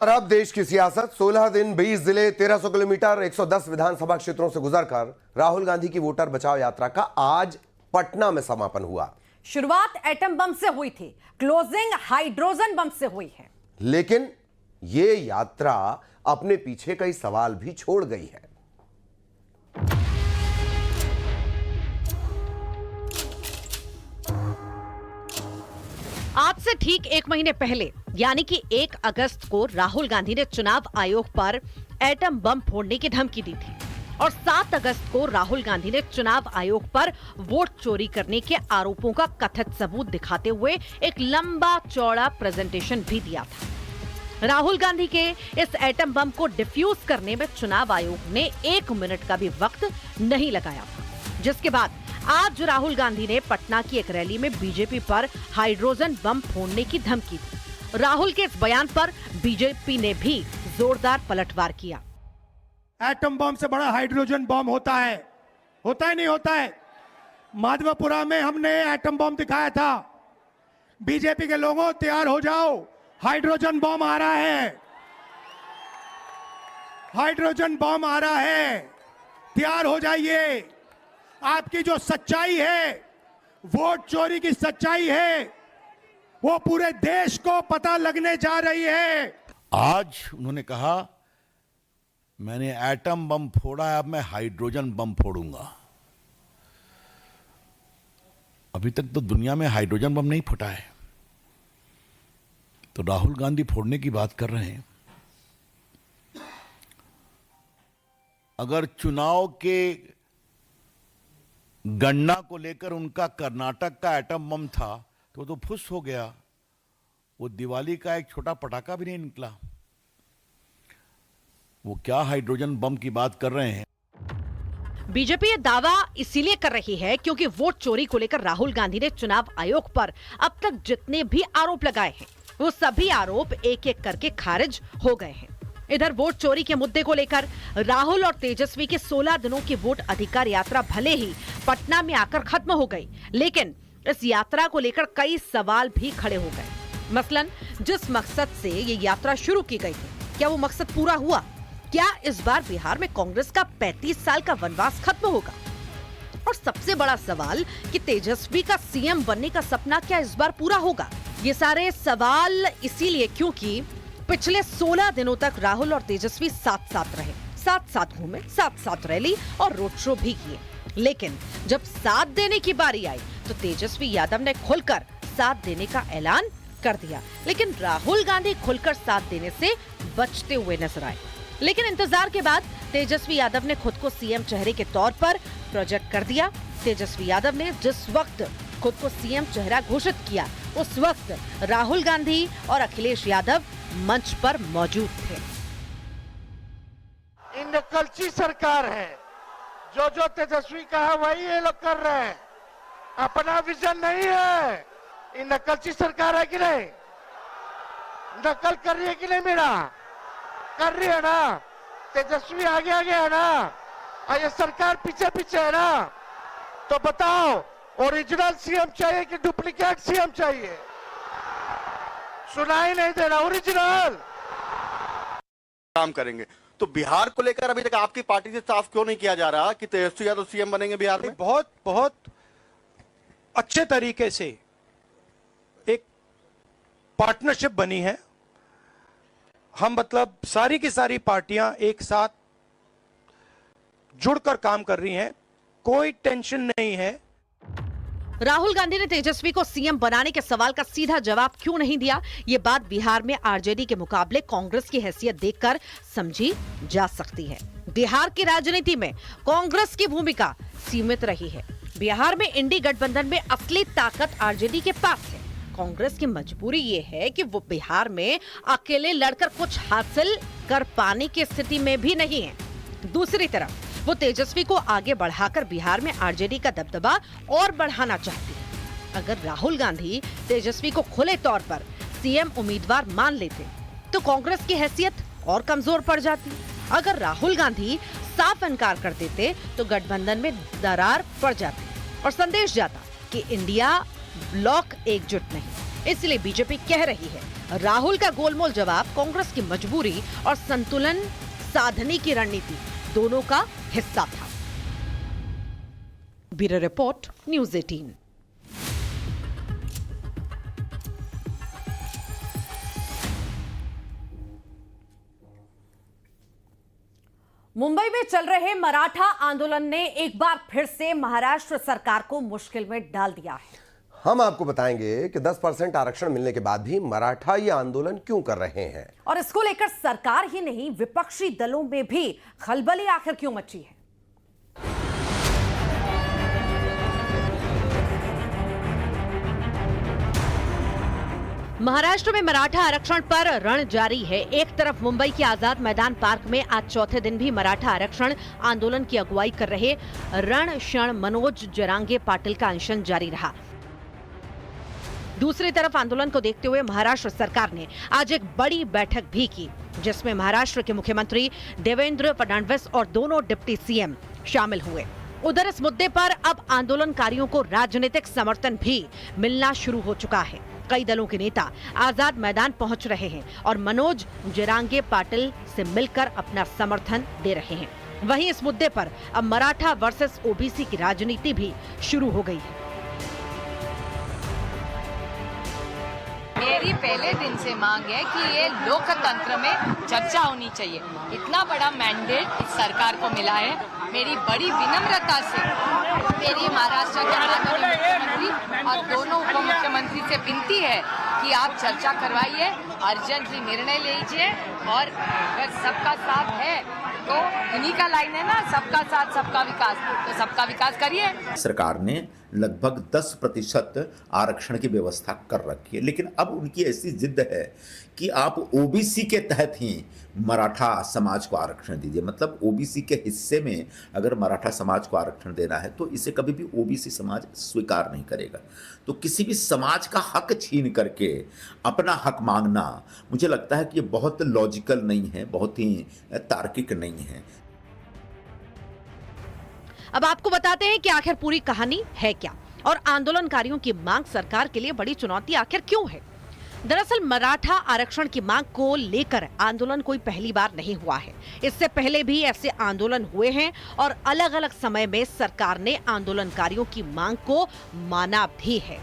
और अब देश की सियासत 16 दिन 20 जिले 1300 किलोमीटर 110 विधानसभा क्षेत्रों से गुजरकर राहुल गांधी की वोटर बचाओ यात्रा का आज पटना में समापन हुआ। शुरुआत एटम बम से हुई थी, क्लोजिंग हाइड्रोजन बम से हुई है। लेकिन ये यात्रा अपने पीछे कई सवाल भी छोड़ गई है। आज से ठीक एक महीने पहले यानी कि 1 अगस्त को राहुल गांधी ने चुनाव आयोग पर एटम बम फोड़ने की धमकी दी थी और 7 अगस्त को राहुल गांधी ने चुनाव आयोग पर वोट चोरी करने के आरोपों का कथित सबूत दिखाते हुए एक लंबा चौड़ा प्रेजेंटेशन भी दिया था। राहुल गांधी के इस एटम बम को डिफ्यूज करने में चुनाव आयोग ने 1 मिनट का भी वक्त नहीं लगाया था, जिसके बाद आज राहुल गांधी ने पटना की एक रैली में बीजेपी पर हाइड्रोजन बम फोड़ने की धमकी दी। राहुल के इस बयान पर बीजेपी ने भी जोरदार पलटवार किया। एटम बम से बड़ा हाइड्रोजन बम होता है नहीं होता है। माधवपुरा में हमने एटम बम दिखाया था। बीजेपी के लोगों तैयार हो जाओ, हाइड्रोजन बम आ रहा है, हाइड्रोजन बम आ रहा है, तैयार हो जाइए। आपकी जो सच्चाई है, वोट चोरी की सच्चाई है, वो पूरे देश को पता लगने जा रही है। आज उन्होंने कहा मैंने एटम बम फोड़ा है, अब मैं हाइड्रोजन बम फोड़ूंगा। अभी तक तो दुनिया में हाइड्रोजन बम नहीं फटा है, तो राहुल गांधी फोड़ने की बात कर रहे हैं। अगर चुनाव के गणना को लेकर उनका कर्नाटक का एटम बम था तो फुस हो गया। वो दिवाली का एक छोटा पटाखा भी नहीं निकला। वो क्या हाइड्रोजन बम की बात कर रहे हैं। बीजेपी ये दावा इसीलिए कर रही है क्योंकि वोट चोरी को लेकर राहुल गांधी ने चुनाव आयोग पर अब तक जितने भी आरोप लगाए हैं, वो सभी आरोप एक एक करके खारिज हो गए हैं। इधर वोट चोरी के मुद्दे को लेकर राहुल और तेजस्वी की 16 दिनों की वोट अधिकार यात्रा भले ही पटना में आकर खत्म हो गई, लेकिन इस यात्रा को लेकर कई सवाल भी खड़े हो गए। मसलन जिस मकसद से ये यात्रा शुरू की गई थी, क्या वो मकसद पूरा हुआ? क्या इस बार बिहार में कांग्रेस का 35 साल का वनवास खत्म होगा? और सबसे बड़ा सवाल कि तेजस्वी का सीएम बनने का सपना क्या इस बार पूरा होगा? ये सारे सवाल इसीलिए क्योंकि पिछले 16 दिनों तक राहुल और तेजस्वी साथ साथ रहे, साथ साथ घूमे, साथ साथ रैली और रोड शो भी किए। लेकिन जब साथ देने की बारी आई तो तेजस्वी यादव ने खुलकर साथ देने का ऐलान कर दिया, लेकिन राहुल गांधी खुलकर साथ देने से बचते हुए नजर आए। लेकिन इंतजार के बाद तेजस्वी यादव ने खुद को सीएम चेहरे के तौर पर प्रोजेक्ट कर दिया। तेजस्वी यादव ने जिस वक्त खुद को सीएम चेहरा घोषित किया, उस वक्त राहुल गांधी और अखिलेश यादव मंच पर मौजूद थे। इन नकलची सरकार है, जो तेजस्वी कहा वही ये लोग कर रहे हैं। अपना विजन नहीं है। इन नकलची सरकार है कि नहीं? नकल कर रही है कि नहीं? मेरा कर रही है ना। तेजस्वी आगे आगे है ना, और ये सरकार पीछे पीछे है ना। तो बताओ, ओरिजिनल सीएम चाहिए कि डुप्लीकेट सीएम चाहिए? सुनाई नहीं दे रहा। ओरिजिनल काम करेंगे। तो बिहार को लेकर अभी तक आपकी पार्टी से साफ क्यों नहीं किया जा रहा कि तेजस्वी यादव सीएम बनेंगे बिहार में? बहुत अच्छे तरीके से एक पार्टनरशिप बनी है। हम मतलब सारी की सारी पार्टियां एक साथ जुड़कर काम कर रही हैं, कोई टेंशन नहीं है। राहुल गांधी ने तेजस्वी को सीएम बनाने के सवाल का सीधा जवाब क्यों नहीं दिया? ये बात बिहार में आरजेडी के मुकाबले कांग्रेस की हैसियत देखकर समझी जा सकती है। बिहार की राजनीति में कांग्रेस की भूमिका सीमित रही है। बिहार में इंडी गठबंधन में असली ताकत आरजेडी के पास है। कांग्रेस की मजबूरी ये है कि वो बिहार में अकेले लड़कर कुछ हासिल कर पाने की स्थिति में भी नहीं है। दूसरी तरफ वो तेजस्वी को आगे बढ़ाकर बिहार में आरजेडी का दबदबा और बढ़ाना चाहती है। अगर राहुल गांधी तेजस्वी को खुले तौर पर सीएम उम्मीदवार मान लेते तो कांग्रेस की हैसियत और कमजोर पड़ जाती। अगर राहुल गांधी साफ इनकार कर देते तो गठबंधन में दरार पड़ जाती और संदेश जाता कि इंडिया ब्लॉक एकजुट नहीं। इसलिए बीजेपी कह रही है राहुल का गोलमोल जवाब कांग्रेस की मजबूरी और संतुलन साधने की रणनीति दोनों का हिस्सा था। Bureau report, news 18। मुंबई में चल रहे मराठा आंदोलन ने एक बार फिर से महाराष्ट्र सरकार को मुश्किल में डाल दिया है। हम आपको बताएंगे कि 10% आरक्षण मिलने के बाद भी मराठा ये आंदोलन क्यों कर रहे हैं, और इसको लेकर सरकार ही नहीं विपक्षी दलों में भी खलबली आखिर क्यों मची है। महाराष्ट्र में मराठा आरक्षण पर रण जारी है। एक तरफ मुंबई के आजाद मैदान पार्क में आज चौथे दिन भी मराठा आरक्षण आंदोलन की अगुवाई कर रहे रणक्षण मनोज जरांगे पाटिल का अनशन जारी रहा। दूसरी तरफ आंदोलन को देखते हुए महाराष्ट्र सरकार ने आज एक बड़ी बैठक भी की, जिसमें महाराष्ट्र के मुख्यमंत्री देवेंद्र फडणवीस और दोनों डिप्टी सीएम शामिल हुए। उधर इस मुद्दे पर अब आंदोलनकारियों को राजनीतिक समर्थन भी मिलना शुरू हो चुका है। कई दलों के नेता आजाद मैदान पहुंच रहे हैं और मनोज जरांगे पाटिल से मिलकर अपना समर्थन दे रहे हैं। वहीं इस मुद्दे पर अब मराठा वर्सेस ओबीसी की राजनीति भी शुरू हो गई है। मेरी पहले दिन से मांग है कि ये लोकतंत्र में चर्चा होनी चाहिए। इतना बड़ा मैंडेट इस सरकार को मिला है। मेरी बड़ी विनम्रता से मेरी महाराष्ट्र के माननीय मुख्यमंत्री और दोनों उप मुख्यमंत्री से विनती है कि आप चर्चा करवाइए, अर्जेंटली निर्णय लीजिए, और अगर सबका साथ है तो इन्हीं का लाइन है ना, सबका साथ सबका विकास, तो सबका विकास करिए। सरकार ने लगभग 10% आरक्षण की व्यवस्था कर रखी है, लेकिन अब उनकी ऐसी जिद है कि आप ओबीसी के तहत ही मराठा समाज को आरक्षण दीजिए। मतलब ओबीसी के हिस्से में अगर मराठा समाज को आरक्षण देना है तो इसे कभी भी ओबीसी समाज स्वीकार नहीं करेगा। तो किसी भी समाज का हक छीन करके अपना हक मांगना, मुझे लगता है कि ये बहुत लॉजिकल नहीं है, बहुत ही तार्किक नहीं है। अब आपको बताते हैं कि आखिर पूरी कहानी है क्या और आंदोलनकारियों की मांग सरकार के लिए बड़ी चुनौती आखिर क्यों है। दरअसल मराठा आरक्षण की मांग को लेकर आंदोलन कोई पहली बार नहीं हुआ है। इससे पहले भी ऐसे आंदोलन हुए हैं और अलग अलग समय में सरकार ने आंदोलनकारियों की मांग को माना भी है।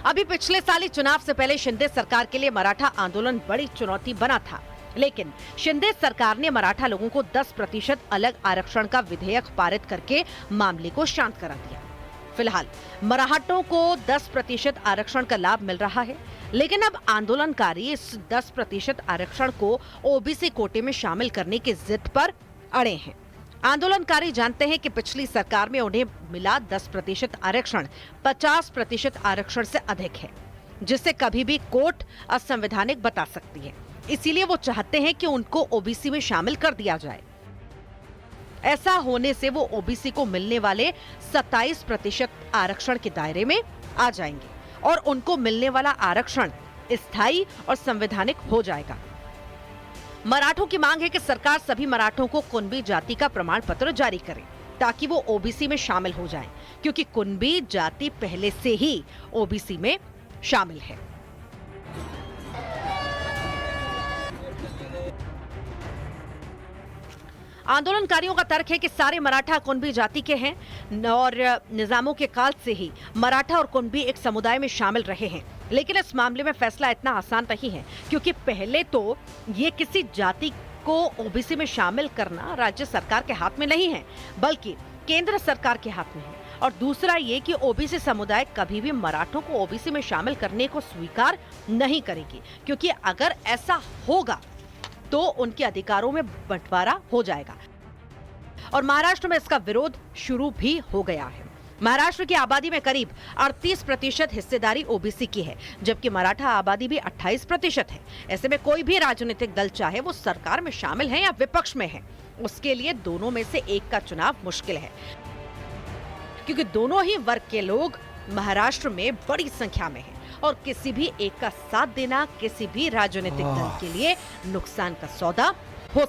अभी पिछले साल ही चुनाव से पहले शिंदे सरकार के लिए मराठा आंदोलन बड़ी चुनौती बना था, लेकिन शिंदे सरकार ने मराठा लोगों को 10% अलग आरक्षण का विधेयक पारित करके मामले को शांत करा दिया। फिलहाल मराठों को 10% आरक्षण का लाभ मिल रहा है, लेकिन अब आंदोलनकारी इस 10% आरक्षण को ओबीसी कोटे में शामिल करने की जिद पर अड़े हैं। आंदोलनकारी जानते हैं कि पिछली सरकार में उन्हें मिला 10% आरक्षण 50% आरक्षण से अधिक है, जिसे कभी भी कोर्ट असंवैधानिक बता सकती है। इसीलिए वो चाहते हैं कि उनको ओबीसी में शामिल कर दिया जाए। ऐसा होने से वो ओबीसी को मिलने वाले 27% आरक्षण के दायरे में आ जाएंगे और उनको मिलने वाला आरक्षण स्थायी और संवैधानिक हो जाएगा। मराठों की मांग है कि सरकार सभी मराठों को कुणबी जाति का प्रमाण पत्र जारी करे ताकि वो ओबीसी में शामिल हो जाएं, क्योंकि कुणबी जाति पहले से ही ओबीसी में शामिल है। आंदोलनकारियों का तर्क है कि सारे मराठा कुणबी जाति के हैं और निजामों के काल से ही मराठा और कुणबी एक समुदाय में शामिल रहे हैं। लेकिन इस मामले में फैसला इतना आसान नहीं है, क्योंकि पहले तो ये किसी जाति को ओबीसी में शामिल करना राज्य सरकार के हाथ में नहीं है, बल्कि केंद्र सरकार के हाथ में है। और दूसरा ये कि ओबीसी समुदाय कभी भी मराठों को ओबीसी में शामिल करने को स्वीकार नहीं करेगी, क्योंकि अगर ऐसा होगा तो उनके अधिकारों में बंटवारा हो जाएगा। और महाराष्ट्र में इसका विरोध शुरू भी हो गया है। महाराष्ट्र की आबादी में करीब 38% हिस्सेदारी ओबीसी की है, जबकि मराठा आबादी भी 28% है। ऐसे में कोई भी राजनीतिक दल, चाहे वो सरकार में शामिल है या विपक्ष में है, उसके लिए दोनों में से एक का चुनाव मुश्किल है, क्योंकि दोनों ही वर्ग के लोग महाराष्ट्र में बड़ी संख्या में हैं और किसी भी एक का साथ देना किसी भी राजनीतिक दल के लिए नुकसान का सौदा हो